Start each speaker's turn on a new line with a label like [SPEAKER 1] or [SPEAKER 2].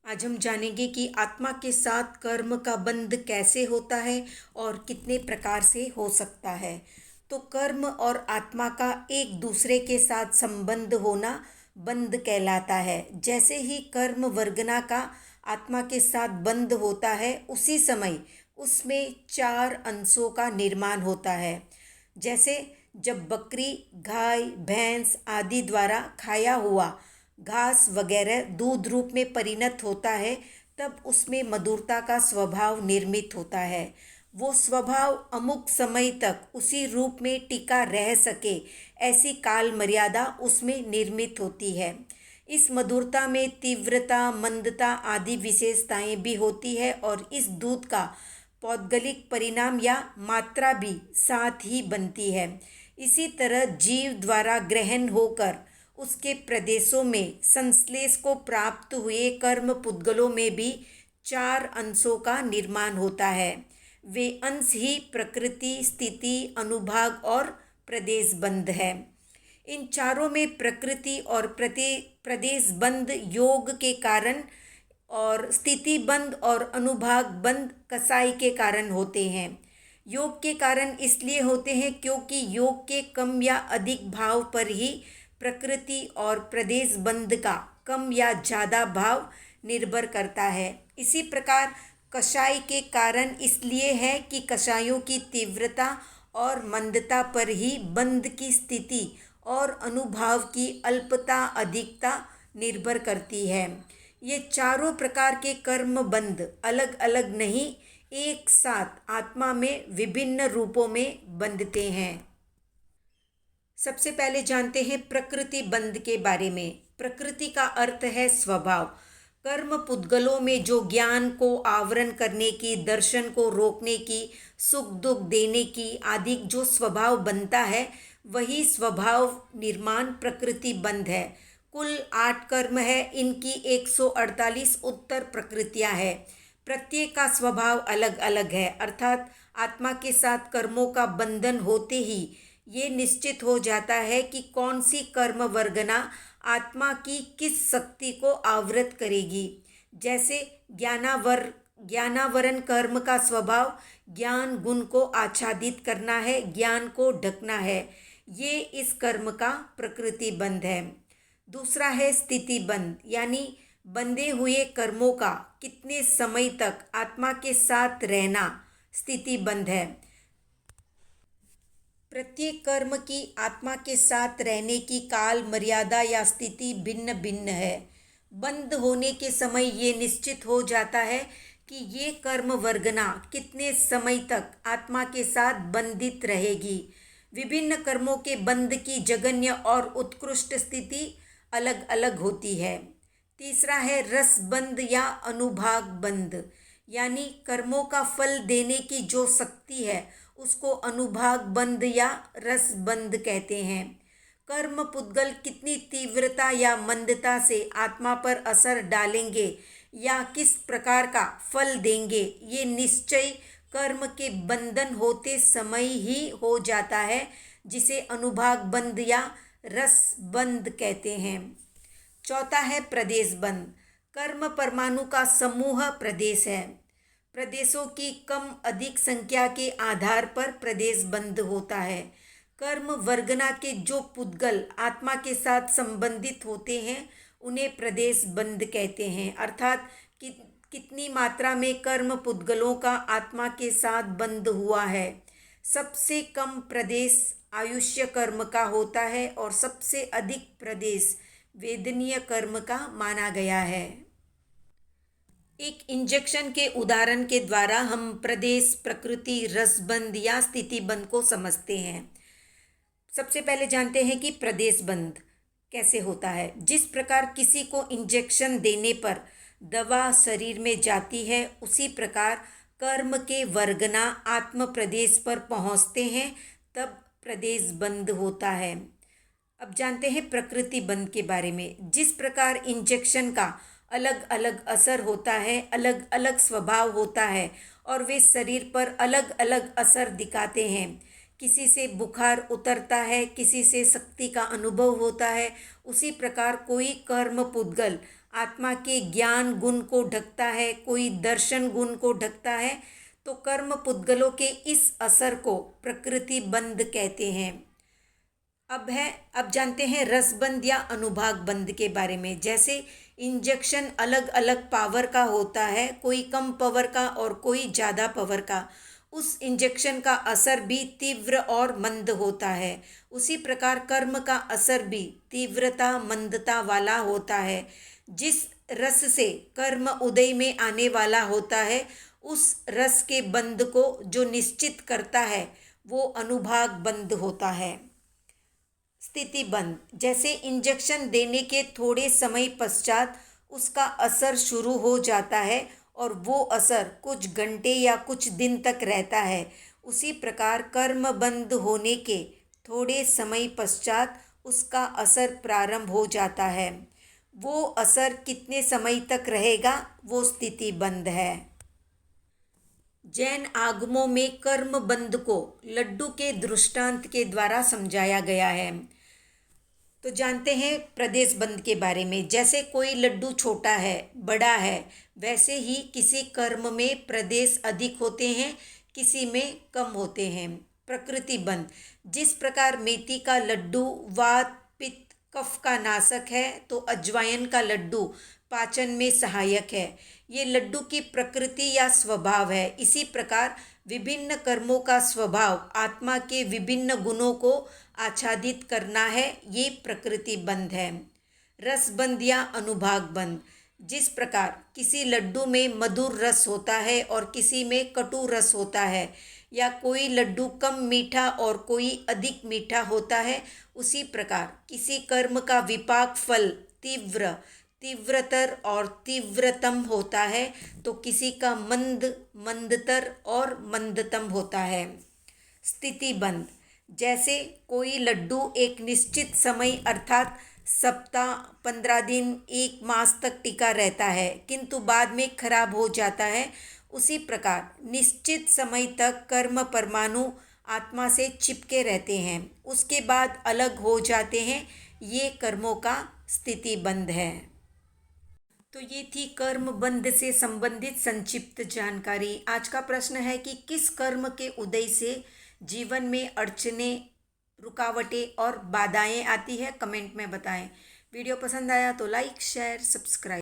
[SPEAKER 1] आज हम जानेंगे कि आत्मा के साथ कर्म का बंध कैसे होता है और कितने प्रकार से हो सकता है। तो कर्म और आत्मा का एक दूसरे के साथ संबंध होना बंध कहलाता है। जैसे ही कर्म वर्गना का आत्मा के साथ बंध होता है, उसी समय उसमें 4 अंशों का निर्माण होता है। जैसे जब बकरी, गाय, भैंस आदि द्वारा खाया हुआ घास वगैरह दूध रूप में परिणत होता है, तब उसमें मधुरता का स्वभाव निर्मित होता है। वो स्वभाव अमुक समय तक उसी रूप में टिका रह सके, ऐसी काल मर्यादा उसमें निर्मित होती है। इस मधुरता में तीव्रता, मंदता आदि विशेषताएं भी होती है और इस दूध का पौद्गलिक परिणाम या मात्रा भी साथ ही बनती है। इसी तरह जीव द्वारा ग्रहण होकर उसके प्रदेशों में संश्लेष को प्राप्त हुए कर्म पुद्गलों में भी 4 अंशों का निर्माण होता है। वे अंश ही प्रकृति, स्थिति, अनुभाग और प्रदेश बंध है। इन चारों में प्रकृति और प्रदेश बंध योग के कारण और स्थिति बंध और अनुभाग बंध कसाई के कारण होते हैं। योग के कारण इसलिए होते हैं क्योंकि योग के कम या अधिक भाव पर ही प्रकृति और प्रदेश बंध का कम या ज़्यादा भाव निर्भर करता है। इसी प्रकार कषाय के कारण इसलिए है कि कषायों की तीव्रता और मंदता पर ही बंध की स्थिति और अनुभाव की अल्पता अधिकता निर्भर करती है। ये चारों प्रकार के कर्म बंध अलग अलग नहीं, एक साथ आत्मा में विभिन्न रूपों में बंधते हैं। सबसे पहले जानते हैं प्रकृति बंध के बारे में। प्रकृति का अर्थ है स्वभाव। कर्म पुद्गलों में जो ज्ञान को आवरण करने की, दर्शन को रोकने की, सुख दुख देने की आदि जो स्वभाव बनता है, वही स्वभाव निर्माण प्रकृति बंध है। कुल 8 कर्म है, इनकी 148 उत्तर प्रकृतियां है। प्रत्येक का स्वभाव अलग अलग है, अर्थात आत्मा के साथ कर्मों का बंधन होते ही ये निश्चित हो जाता है कि कौन सी कर्म वर्गना आत्मा की किस शक्ति को आवृत करेगी। जैसे ज्ञानावरण कर्म का स्वभाव ज्ञान गुण को आच्छादित करना है, ज्ञान को ढकना है। ये इस कर्म का प्रकृति बंध है। दूसरा है स्थिति बंध, यानी बंधे हुए कर्मों का कितने समय तक आत्मा के साथ रहना स्थिति बंध है। प्रत्येक कर्म की आत्मा के साथ रहने की काल मर्यादा या स्थिति भिन्न भिन्न है। बंद होने के समय ये निश्चित हो जाता है कि ये कर्म वर्गना कितने समय तक आत्मा के साथ बंधित रहेगी। विभिन्न कर्मों के बंध की जघन्य और उत्कृष्ट स्थिति अलग अलग होती है। तीसरा है रस बंध या अनुभाग बंध, यानी कर्मों का फल देने की जो शक्ति है उसको अनुभाग बंध या रस बंध कहते हैं। कर्म पुद्गल कितनी तीव्रता या मंदता से आत्मा पर असर डालेंगे या किस प्रकार का फल देंगे, ये निश्चय कर्म के बंधन होते समय ही हो जाता है, जिसे अनुभाग बंध या रस बंध कहते हैं। चौथा है प्रदेश बंध। कर्म परमाणु का समूह प्रदेश है। प्रदेशों की कम अधिक संख्या के आधार पर प्रदेश बंध होता है। कर्म वर्गना के जो पुद्गल आत्मा के साथ संबंधित होते हैं उन्हें प्रदेश बंध कहते हैं, अर्थात कितनी मात्रा में कर्म पुद्गलों का आत्मा के साथ बंध हुआ है। सबसे कम प्रदेश आयुष्य कर्म का होता है और सबसे अधिक प्रदेश वेदनीय कर्म का माना गया है। एक इंजेक्शन के उदाहरण के द्वारा हम प्रदेश, प्रकृति, रसबंध या स्थितिबंध को समझते हैं। सबसे पहले जानते हैं कि प्रदेश बंध कैसे होता है। जिस प्रकार किसी को इंजेक्शन देने पर दवा शरीर में जाती है, उसी प्रकार कर्म के वर्गना आत्म प्रदेश पर पहुँचते हैं, तब प्रदेश बंध होता है। अब जानते हैं प्रकृति बंध के बारे में। जिस प्रकार इंजेक्शन का अलग अलग असर होता है, अलग अलग स्वभाव होता है और वे शरीर पर अलग अलग असर दिखाते हैं। किसी से बुखार उतरता है, किसी से शक्ति का अनुभव होता है, उसी प्रकार कोई कर्म पुद्गल आत्मा के ज्ञान गुण को ढकता है, कोई दर्शन गुण को ढकता है। तो कर्म पुद्गलों के इस असर को प्रकृति बंध कहते हैं। अब जानते हैं रसबंध या अनुभाग बंध के बारे में। जैसे इंजेक्शन अलग अलग पावर का होता है, कोई कम पावर का और कोई ज़्यादा पावर का, उस इंजेक्शन का असर भी तीव्र और मंद होता है। उसी प्रकार कर्म का असर भी तीव्रता मंदता वाला होता है। जिस रस से कर्म उदय में आने वाला होता है, उस रस के बंध को जो निश्चित करता है वो अनुभाग बंध होता है। स्थिति बंध, जैसे इंजेक्शन देने के थोड़े समय पश्चात उसका असर शुरू हो जाता है और वो असर कुछ घंटे या कुछ दिन तक रहता है। उसी प्रकार कर्म बंद होने के थोड़े समय पश्चात उसका असर प्रारंभ हो जाता है। वो असर कितने समय तक रहेगा वो स्थिति बंध है। जैन आगमों में कर्म बंध को लड्डू के दृष्टांत के द्वारा समझाया गया है। तो जानते हैं प्रदेश बंध के बारे में। जैसे कोई लड्डू छोटा है, बड़ा है, वैसे ही किसी कर्म में प्रदेश अधिक होते हैं, किसी में कम होते हैं। प्रकृति बंध, जिस प्रकार मेथी का लड्डू वात पित्त कफ का नाशक है, तो अजवाइन का लड्डू पाचन में सहायक है। ये लड्डू की प्रकृति या स्वभाव है। इसी प्रकार विभिन्न कर्मों का स्वभाव आत्मा के विभिन्न गुणों को आच्छादित करना है, ये प्रकृति बंध है। रस बंध या अनुभाग बंध, जिस प्रकार किसी लड्डू में मधुर रस होता है और किसी में कटु रस होता है, या कोई लड्डू कम मीठा और कोई अधिक मीठा होता है, उसी प्रकार किसी कर्म का विपाक फल तीव्रतर और तीव्रतम होता है, तो किसी का मंद मंदतर और मंदतम होता है। स्थिति बंध, जैसे कोई लड्डू एक निश्चित समय अर्थात सप्ताह 15 दिन 1 मास तक टिका रहता है, किंतु बाद में खराब हो जाता है। उसी प्रकार निश्चित समय तक कर्म परमाणु आत्मा से चिपके रहते हैं, उसके बाद अलग हो जाते हैं। ये कर्मों का स्थिति बंध है। तो ये थी कर्म बंध से संबंधित संक्षिप्त जानकारी। आज का प्रश्न है कि किस कर्म के उदय से जीवन में अड़चनें, रुकावटें और बाधाएं आती है। कमेंट में बताएं। वीडियो पसंद आया तो लाइक शेयर सब्सक्राइब।